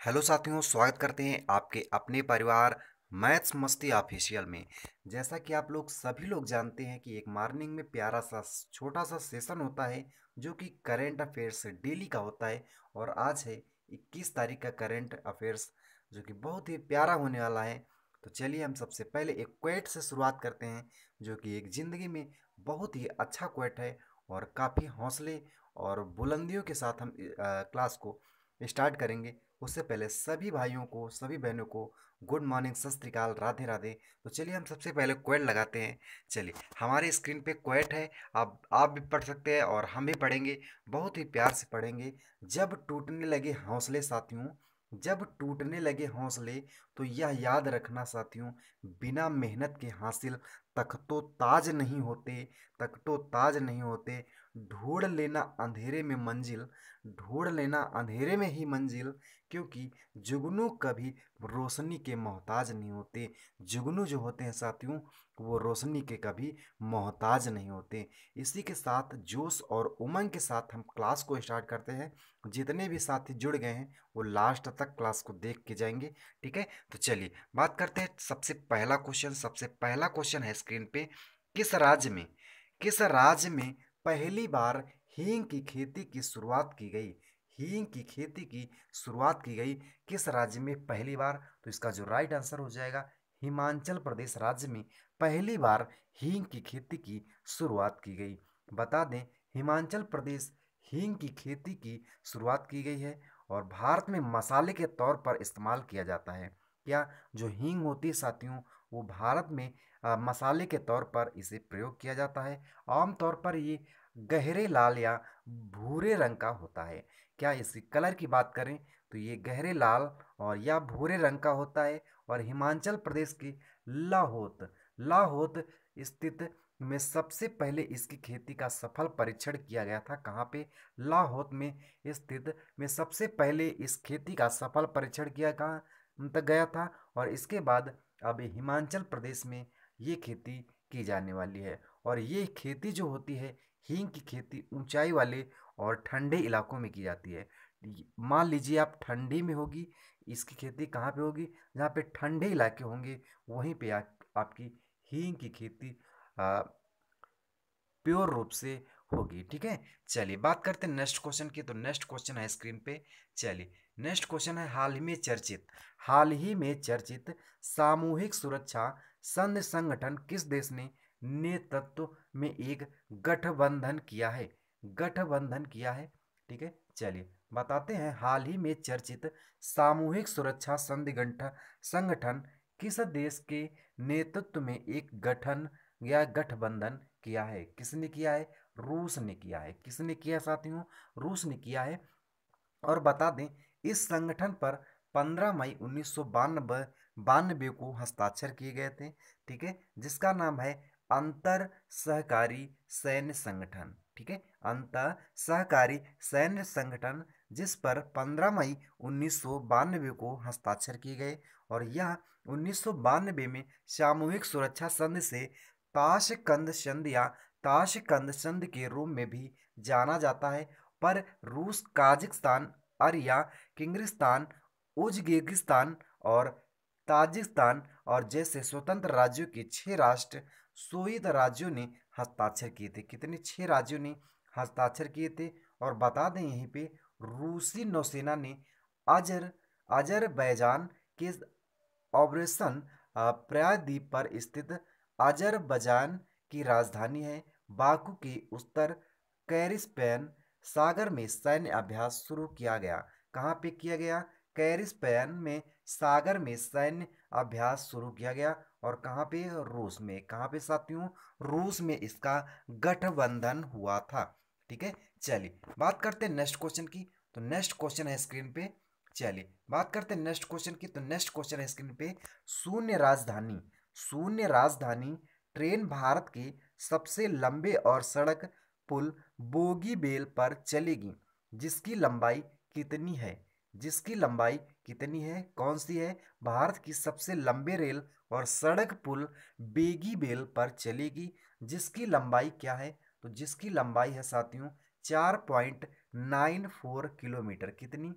Hello साथियों, स्वागत करते हैं आपके अपने परिवार मैथ्स मस्ती ऑफिशियल में। जैसा कि आप लोग सभी लोग जानते हैं कि एक मॉर्निंग में प्यारा सा छोटा सा सेशन होता है जो कि करंट अफेयर्स डेली का होता है। और आज है 21 तारीख का करंट अफेयर्स जो कि बहुत ही प्यारा होने वाला है। तो चलिए हम सबसे पहले एक क्वेट से शुरुआत करते हैं जो कि एक ज़िंदगी में बहुत ही अच्छा क्वेट है और काफ़ी हौसले और बुलंदियों के साथ हम क्लास को स्टार्ट करेंगे। उससे पहले सभी भाइयों को सभी बहनों को गुड मॉर्निंग, सत श्री अकाल, राधे राधे। तो चलिए हम सबसे पहले क्वेट लगाते हैं। चलिए हमारे स्क्रीन पे क्वेट है, आप भी पढ़ सकते हैं और हम भी पढ़ेंगे, बहुत ही प्यार से पढ़ेंगे। जब टूटने लगे हौसले साथियों, जब टूटने लगे हौसले, तो यह याद रखना साथियों, बिना मेहनत के हासिल तख्तो ताज नहीं होते, तख्तो ताज नहीं होते। ढूंढ लेना अंधेरे में मंजिल, ढूंढ लेना अंधेरे में ही मंजिल, क्योंकि जुगनू कभी रोशनी के मोहताज नहीं होते। जुगनू जो होते हैं साथियों, वो रोशनी के कभी मोहताज नहीं होते। इसी के साथ जोश और उमंग के साथ हम क्लास को स्टार्ट करते हैं। जितने भी साथी जुड़ गए हैं वो लास्ट तक क्लास को देख के जाएंगे, ठीक है। तो चलिए बात करते हैं। सबसे पहला क्वेश्चन है स्क्रीन पे। किस राज्य में किस राज्य में पहली बार हींग की खेती की शुरुआत की गई? हींग की खेती की शुरुआत की गई किस राज्य में पहली बार? तो इसका जो राइट आंसर हो जाएगा, हिमाचल प्रदेश राज्य में पहली बार हींग की खेती की शुरुआत की गई। बता दें, हिमाचल प्रदेश हींग की खेती की शुरुआत की गई है और भारत में मसाले के तौर पर इस्तेमाल किया जाता है। क्या जो हींग होती है साथियों, वो भारत में मसाले के तौर पर इसे प्रयोग किया जाता है। आमतौर पर ये गहरे लाल या भूरे रंग का होता है। क्या इसकी कलर की बात करें तो ये गहरे लाल और या भूरे रंग का होता है। और हिमाचल प्रदेश की लाहौत लाहौत स्थित में सबसे पहले इसकी खेती का सफल परीक्षण किया गया था। कहाँ पे? लाहौत में स्थित में सबसे पहले इस खेती का सफल परीक्षण किया कहाँ तक गया था। और इसके बाद अब हिमाचल प्रदेश में ये खेती की जाने वाली है। और ये खेती जो होती है, हींग की खेती, ऊंचाई वाले और ठंडे इलाकों में की जाती है। मान लीजिए आप ठंडी में होगी, इसकी खेती कहाँ पे होगी? जहाँ पे ठंडे इलाके होंगे वहीं पे आपकी हींग की खेती प्योर रूप से होगी, ठीक है। चलिए बात करते हैं नेक्स्ट क्वेश्चन की। तो नेक्स्ट क्वेश्चन है स्क्रीन पे। चलिए नेक्स्ट क्वेश्चन है, हाल ही में चर्चित सामूहिक सुरक्षा संघ संगठन किस देश ने नेतृत्व में एक गठबंधन किया है? गठबंधन किया है, ठीक है। चलिए बताते हैं, हाल ही में चर्चित सामूहिक सुरक्षा संगठन किस देश के नेतृत्व में एक गठन या गठबंधन किया है? किसने किया है? रूस ने किया है। किसने किया साथियों? रूस ने किया है। और बता दें, इस संगठन पर 15 मई 1992 को हस्ताक्षर किए गए थे, ठीक है, जिसका नाम है अंतर सहकारी सैन्य संगठन, ठीक है, अंतर सहकारी सैन्य संगठन, जिस पर 15 मई 1992 को हस्ताक्षर किए गए। और यह 1992 में सामूहिक सुरक्षा संघ से ताशकंद संधि या ताशकंद संधि के रूप में भी जाना जाता है। पर रूस, काजाकिस्तान, अर्या, किर्गिस्तान, उज्बेकिस्तान और ताजिकिस्तान और जैसे स्वतंत्र राज्यों के 6 राष्ट्र सोवियत राज्यों ने हस्ताक्षर किए थे। कितने? 6 राज्यों ने हस्ताक्षर किए थे। और बता दें यहीं पे, रूसी नौसेना ने अजर अजरबैजान के ऑपरेशन प्रायद्वीप पर स्थित अजरबैजान की राजधानी है बाकू के उत्तर कैरिस्पियन सागर में सैन्य अभ्यास शुरू किया गया। कहाँ पे किया गया? कैरिस्पियन में सागर में सैन्य अभ्यास शुरू किया गया। और कहाँ पे? रूस में। कहाँ पे साथियों? रूस में इसका गठबंधन हुआ था, ठीक है। चलिए बात करते हैं नेक्स्ट क्वेश्चन की। तो नेक्स्ट क्वेश्चन है स्क्रीन पे। चलिए बात करते हैं नेक्स्ट क्वेश्चन की। तो नेक्स्ट क्वेश्चन है स्क्रीन पे, शून्य राजधानी ट्रेन भारत के सबसे लंबे और सड़क पुल बोगीबील पर चलेगी, जिसकी लंबाई कितनी है? जिसकी लंबाई कितनी है? कौन सी है? भारत की सबसे लंबे रेल और सड़क पुल बेगीबील पर चलेगी, जिसकी लंबाई क्या है? तो जिसकी लंबाई है साथियों 4.94 किलोमीटर। कितनी?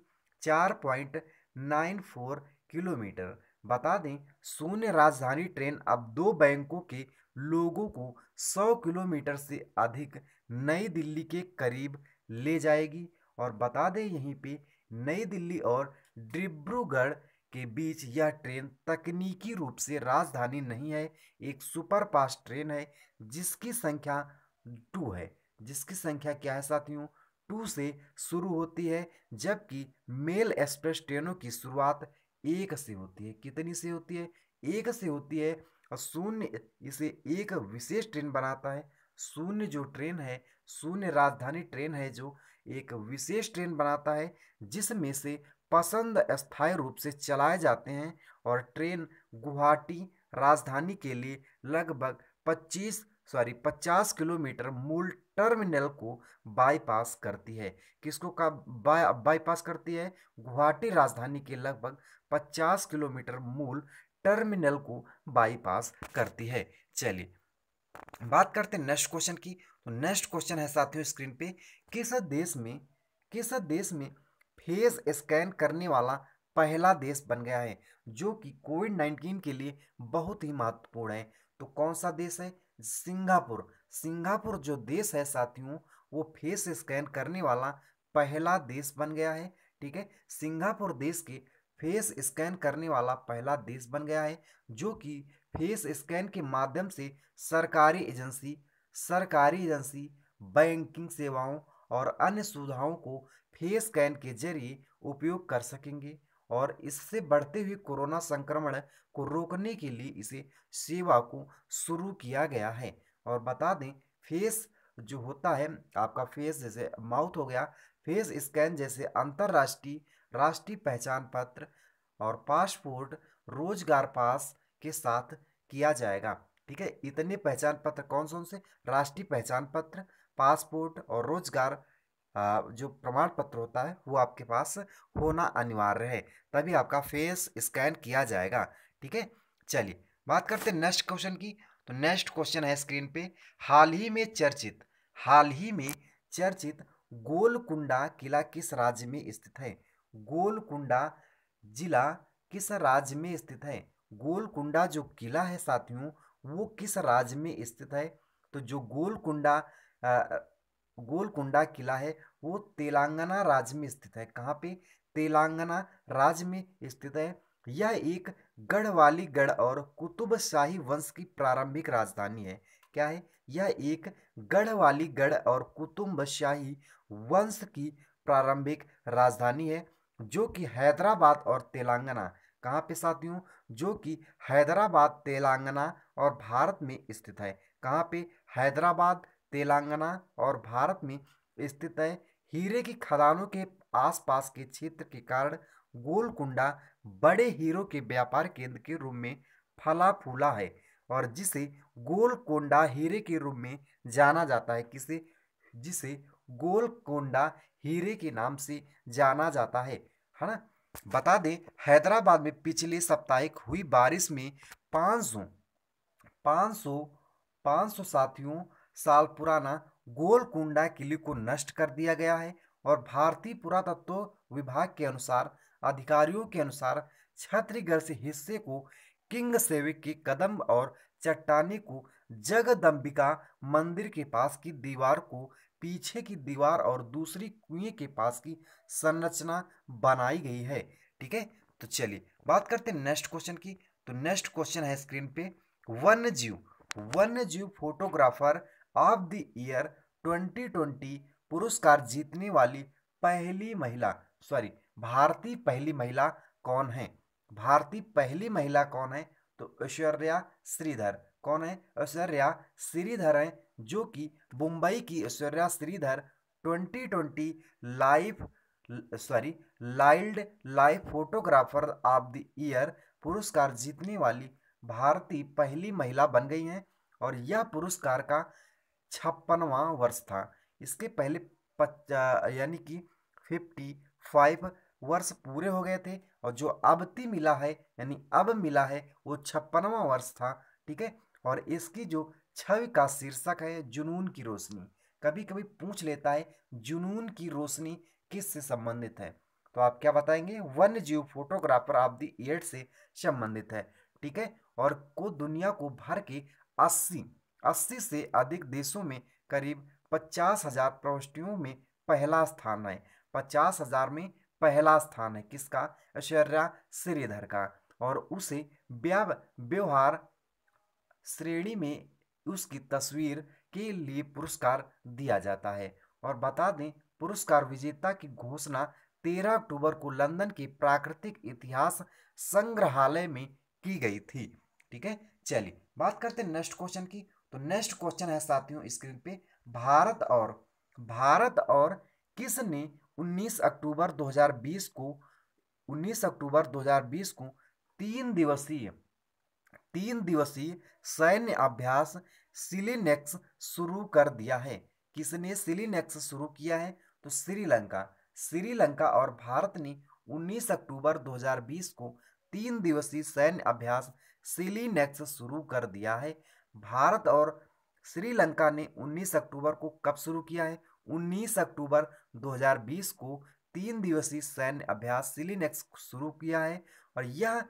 किलोमीटर। बता दें शून्य राजधानी ट्रेन अब 2 बैंकों के लोगों को 100 किलोमीटर से अधिक नई दिल्ली के करीब ले जाएगी। और बता दें यहीं पे नई दिल्ली और डिब्रूगढ़ के बीच यह ट्रेन तकनीकी रूप से राजधानी नहीं है, एक सुपर फास्ट ट्रेन है जिसकी संख्या 2 है। जिसकी संख्या क्या है साथियों? 2 से शुरू होती है, जबकि मेल एक्सप्रेस ट्रेनों की शुरुआत 1 से होती है। कितनी से होती है? 1 से होती है। और शून्य इसे एक विशेष ट्रेन बनाता है। शून्य जो ट्रेन है, शून्य राजधानी ट्रेन है जो एक विशेष ट्रेन बनाता है जिसमें से पसंद अस्थायी रूप से चलाए जाते हैं। और ट्रेन गुवाहाटी राजधानी के लिए लगभग 50 किलोमीटर मूल टर्मिनल को बाईपास करती है। किसको का बाईपास करती है? गुवाहाटी राजधानी के लगभग 50 किलोमीटर मूल टर्मिनल को बाईपास करती है। चलिए बात करते हैं नेक्स्ट क्वेश्चन की। तो नेक्स्ट क्वेश्चन है साथियों स्क्रीन पे, किस देश में फेस स्कैन करने वाला पहला देश बन गया है जो कि कोविड-19 के लिए बहुत ही महत्वपूर्ण है? तो कौन सा देश है? सिंगापुर। सिंगापुर जो देश है साथियों वो फेस स्कैन करने वाला पहला देश बन गया है। ठीक है, सिंगापुर देश के फेस स्कैन करने वाला पहला देश बन गया है जो कि फेस स्कैन के माध्यम से सरकारी एजेंसी बैंकिंग सेवाओं और अन्य सुविधाओं को फेस स्कैन के जरिए उपयोग कर सकेंगे। और इससे बढ़ते हुए कोरोना संक्रमण को रोकने के लिए इसे सेवा को शुरू किया गया है। और बता दें फेस जो होता है आपका फेस जैसे माउथ हो गया, फेस स्कैन जैसे अंतरराष्ट्रीय राष्ट्रीय पहचान पत्र और पासपोर्ट रोजगार पास के साथ किया जाएगा। ठीक है, इतने पहचान पत्र कौन कौन से? राष्ट्रीय पहचान पत्र, पासपोर्ट और रोजगार जो प्रमाण पत्र होता है वो आपके पास होना अनिवार्य है, तभी आपका फेस स्कैन किया जाएगा। ठीक है, चलिए बात करते हैं नेक्स्ट क्वेश्चन की। तो नेक्स्ट क्वेश्चन है स्क्रीन पे, हाल ही में चर्चित गोलकुंडा किला किस राज्य में स्थित है? गोलकुंडा जिला किस राज्य में स्थित है? गोलकुंडा जो किला है साथियों वो किस राज्य में स्थित है? तो जो गोलकुंडा किला है वो तेलंगाना राज्य में स्थित है। कहाँ पे? तेलंगाना राज्य में स्थित है। यह एक गढ़वाली गढ़ और कुतुबशाही वंश की प्रारंभिक राजधानी है। क्या है? यह एक गढ़वाली गढ़ और कुतुबशाही वंश की प्रारंभिक राजधानी है जो कि हैदराबाद और तेलंगाना, कहाँ पे साथियों? जो कि हैदराबाद तेलंगाना और भारत में स्थित है। कहाँ पे? हैदराबाद तेलंगाना और भारत में स्थित है। हीरे की खदानों के आसपास के क्षेत्र के कारण गोलकुंडा बड़े हीरो के व्यापार केंद्र के रूप में फला फूला है और जिसे गोलकोंडा हीरे के रूप में जाना जाता है। किसे? जिसे गोलकोंडा हीरे के नाम से जाना जाता है ना। बता दें हैदराबाद में पिछले साप्ताहिक हुई बारिश में 500 500 500 साथियों साल पुराना गोलकुंडा किले को नष्ट कर दिया गया है। और भारतीय पुरातत्व विभाग के अनुसार, अधिकारियों के अनुसार छत्तीसगढ़ से हिस्से को किंग सेविक के कदम और चट्टाने को जगदम्बिका मंदिर के पास की दीवार को पीछे की दीवार और दूसरी कुएं के पास की संरचना बनाई गई है। ठीक है, तो चलिए बात करते हैं नेक्स्ट क्वेश्चन की। तो नेक्स्ट क्वेश्चन है स्क्रीन पे, वन्यजीव फोटोग्राफर ऑफ द ईयर 2020 पुरस्कार जीतने वाली पहली महिला, भारतीय पहली महिला कौन है? भारतीय पहली महिला कौन है? तो ऐश्वर्या श्रीधर। कौन है? ऐश्वर्या श्रीधर है जो कि मुंबई की Aishwarya Sridhar 2020 life wild life photographer of the year पुरस्कार जीतने वाली भारतीय पहली महिला बन गई हैं। और यह पुरस्कार का 56वां वर्ष था। इसके पहले यानी कि 55 वर्ष पूरे हो गए थे और जो अब मिला है वो 56वां वर्ष था। ठीक है, और इसकी जो छवि का शीर्षक है जुनून की रोशनी। कभी कभी पूछ लेता है जुनून की रोशनी किससे संबंधित है? तो आप क्या बताएंगे, वन्य जीव फोटोग्राफर ऑफ द ईयर से संबंधित है। ठीक है, और को दुनिया को भर के 80 से अधिक देशों में करीब 50,000 प्रविष्टियों में पहला स्थान है। 50,000 में पहला स्थान है किसका, ऐश्वर्या श्रीधर का। और उसे व्यवहार श्रेणी में उसकी तस्वीर के लिए पुरस्कार दिया जाता है। और बता दें, पुरस्कार विजेता की घोषणा 13 अक्टूबर को लंदन के प्राकृतिक इतिहास संग्रहालय में की गई थी। ठीक है, चलिए बात करते हैं नेक्स्ट क्वेश्चन की। तो नेक्स्ट क्वेश्चन है साथियों स्क्रीन पे, भारत और किसने 19 अक्टूबर 2020 को 19 अक्टूबर 2020 को 3 दिवसीय सैन्य अभ्यास सिलिनेक्स शुरू कर दिया है। किसने सिलिनेक्स शुरू किया है, तो श्रीलंका और भारत ने 19 अक्टूबर 2020 को 3 दिवसीय सैन्य अभ्यास सिलिनेक्स शुरू कर दिया है। भारत और श्रीलंका ने 19 अक्टूबर को कब शुरू किया है, 19 अक्टूबर 2020 को 3 दिवसीय सैन्य अभ्यास सिलिनेक्स शुरू किया है। और यह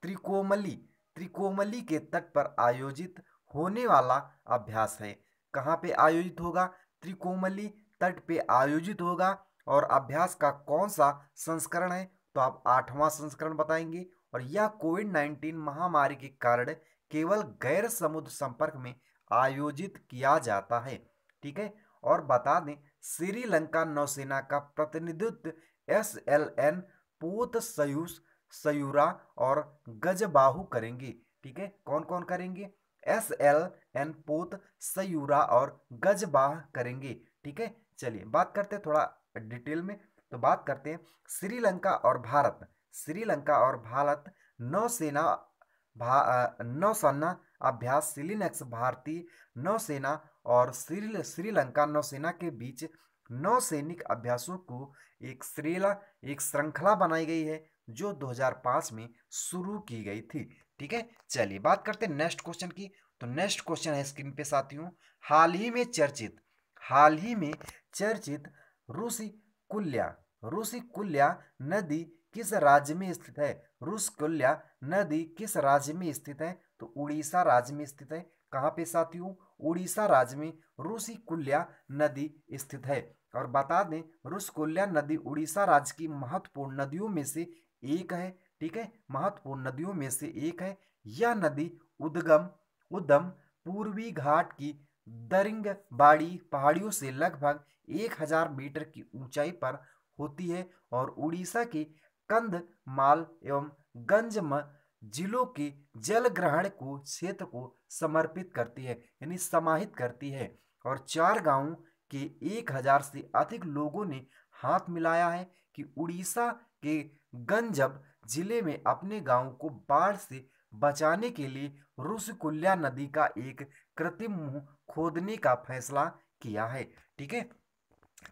त्रिकोमली के तट पर आयोजित होने वाला अभ्यास है। कहाँ पे आयोजित होगा, त्रिकोमली तट पे आयोजित होगा। और अभ्यास का कौन सा संस्करण है, तो आप 8वां संस्करण बताएंगे। और यह कोविड-19 महामारी के कारण केवल गैर समुद्र संपर्क में आयोजित किया जाता है। ठीक है, और बता दें, श्रीलंका नौसेना का प्रतिनिधित्व SLN पोत सयूरा और गजबाहु करेंगे। ठीक है, कौन कौन करेंगे, SLN पोत सयूरा और गजबाह करेंगे। ठीक है, चलिए बात करते हैं थोड़ा डिटेल में। तो बात करते हैं श्रीलंका और भारत नौसेना अभ्यास सिलिनेक्स भारतीय नौसेना और श्रीलंका नौसेना के बीच नौसैनिक अभ्यासों को एक श्रृंखला बनाई गई है जो 2005 में शुरू की गई थी। ठीक है, चलिए बात करते हैं नेक्स्ट क्वेश्चन की। तो नेक्स्ट क्वेश्चन है स्क्रीन पे साथियों, हाल ही में चर्चित रुषिकुल्या नदी किस राज्य में स्थित है, रुषिकुल्या नदी किस राज्य में स्थित है, तो उड़ीसा राज्य में स्थित है। कहाँ पे साथियों, उड़ीसा राज्य में रुषिकुल्या नदी स्थित है। और बता दें, रुषिकुल्या नदी उड़ीसा राज्य की महत्वपूर्ण नदियों में से एक है। ठीक है, महत्वपूर्ण नदियों में से एक है। यह नदी उद्गम पूर्वी घाट की दरिंगबाड़ी पहाड़ियों से लगभग 1000 मीटर की ऊंचाई पर होती है और उड़ीसा के कंधमाल एवं गंजम जिलों के जल ग्रहण को क्षेत्र को समर्पित करती है, यानी समाहित करती है। और 4 गांवों के 1000 से अधिक लोगों ने हाथ मिलाया है कि उड़ीसा के गंजम जिले में अपने गांव को बाढ़ से बचाने के लिए रुषिकुल्या नदी का एक कृत्रिम मुंह खोदने का फैसला किया है। ठीक है,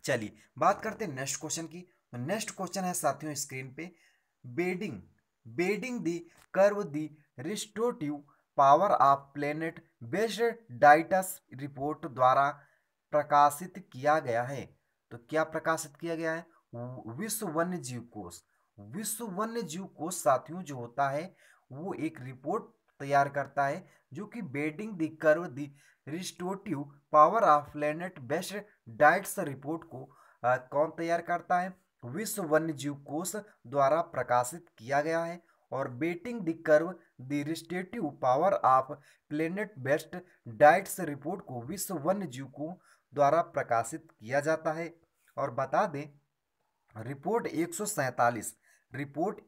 चलिए बात करते हैं नेक्स्ट क्वेश्चन की। तो नेक्स्ट क्वेश्चन है साथियों स्क्रीन पे, bending the curve the restorative power of planet based diets report द्वारा प्रकाशित किया गया है। तो क्या प्रकाशित किया गया है, विश्व वन्य जीव कोष साथियों जो होता है वो एक रिपोर्ट तैयार करता है जो कि bending the curve the restorative power of planet based diets report को कौन तैयार करता है, विश्व वन्य जीव कोष द्वारा प्रकाशित किया गया है। और bending the curve the restorative power of planet based diets report को विश्व वन्य जीव को द्वारा प्रकाशित किया जाता है। और बता दें, रिपोर्ट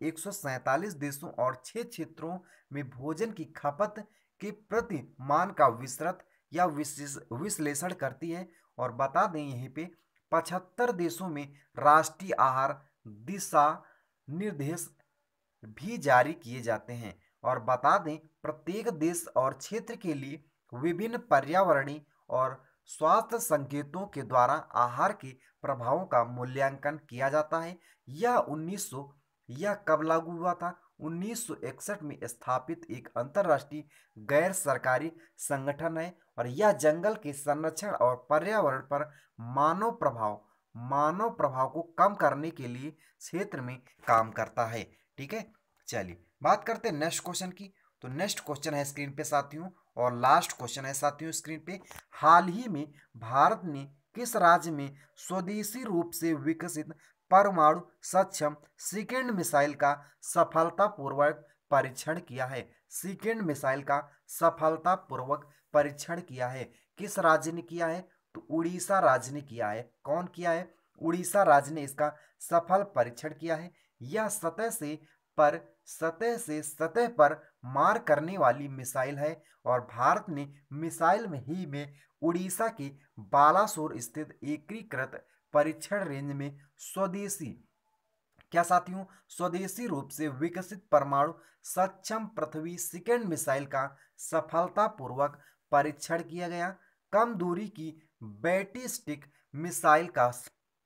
147 देशों और 6 क्षेत्रों में भोजन की खपत के प्रति मान का विस्तृत या विश्लेषण करती है। और बता दें यहीं पे 75 देशों में राष्ट्रीय आहार दिशा निर्देश भी जारी किए जाते हैं। और बता दें, प्रत्येक देश और क्षेत्र के लिए विभिन्न पर्यावरणीय और स्वास्थ्य संकेतों के द्वारा आहार के प्रभावों का मूल्यांकन किया जाता है। यह कब लागू हुआ था, 1961 में स्थापित एक अंतर्राष्ट्रीय गैर सरकारी संगठन है। और यह जंगल के संरक्षण और पर्यावरण पर मानव प्रभाव मानव प्रभाव को कम करने के लिए क्षेत्र में काम करता है। ठीक है, चलिए बात करते हैं नेक्स्ट क्वेश्चन की। तो नेक्स्ट क्वेश्चन है स्क्रीन पे साथियों, और लास्ट क्वेश्चन है साथियों स्क्रीन पे। हाल ही में भारत ने किस राज्य में स्वदेशी रूप से विकसित परमाणु सक्षम सेकेंड मिसाइल का सफलतापूर्वक परीक्षण किया है? सेकेंड मिसाइल का सफलतापूर्वक परीक्षण किया है, किस राज्य ने किया है? तो उड़ीसा राज्य ने किया है। कौन किया है? उड़ीसा राज्य ने इसका सफल परीक्षण किया है। यह सतह पर मार करने वाली मिसाइल है, और भारत ने मिसाइल में ही में उड़ीसा के बालासोर स्थित एकीकृत परीक्षण रेंज में स्वदेशी, क्या साथियों, स्वदेशी रूप से विकसित परमाणु सक्षम पृथ्वी सेकेंड मिसाइल का सफलतापूर्वक परीक्षण किया गया। कम दूरी की बैटिस्टिक मिसाइल का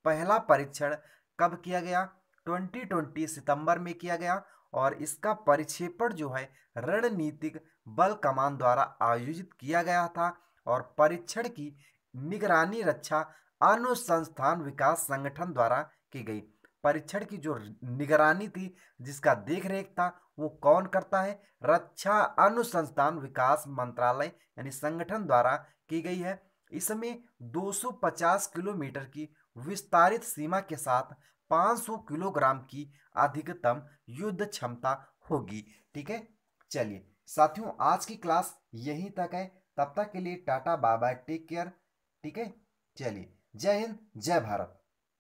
पहला परीक्षण कब किया गया? 2020 सितंबर में किया गया, और इसका परिक्षेपण जो है रणनीतिक बल कमान द्वारा आयोजित किया गया था, और परीक्षण की निगरानी रक्षा अनुसंधान विकास संगठन द्वारा की गई। परीक्षण की जो निगरानी थी, जिसका देखरेख था, वो कौन करता है? रक्षा अनुसंधान विकास मंत्रालय यानी संगठन द्वारा की गई है। इसमें 250 किलोमीटर की विस्तारित सीमा के साथ 500 किलोग्राम की अधिकतम युद्ध क्षमता होगी। ठीक है, चलिए साथियों आज की क्लास यहीं तक है। तब तक के लिए tata bye bye, take care. ठीक है, चलिए जय हिंद जय भारत।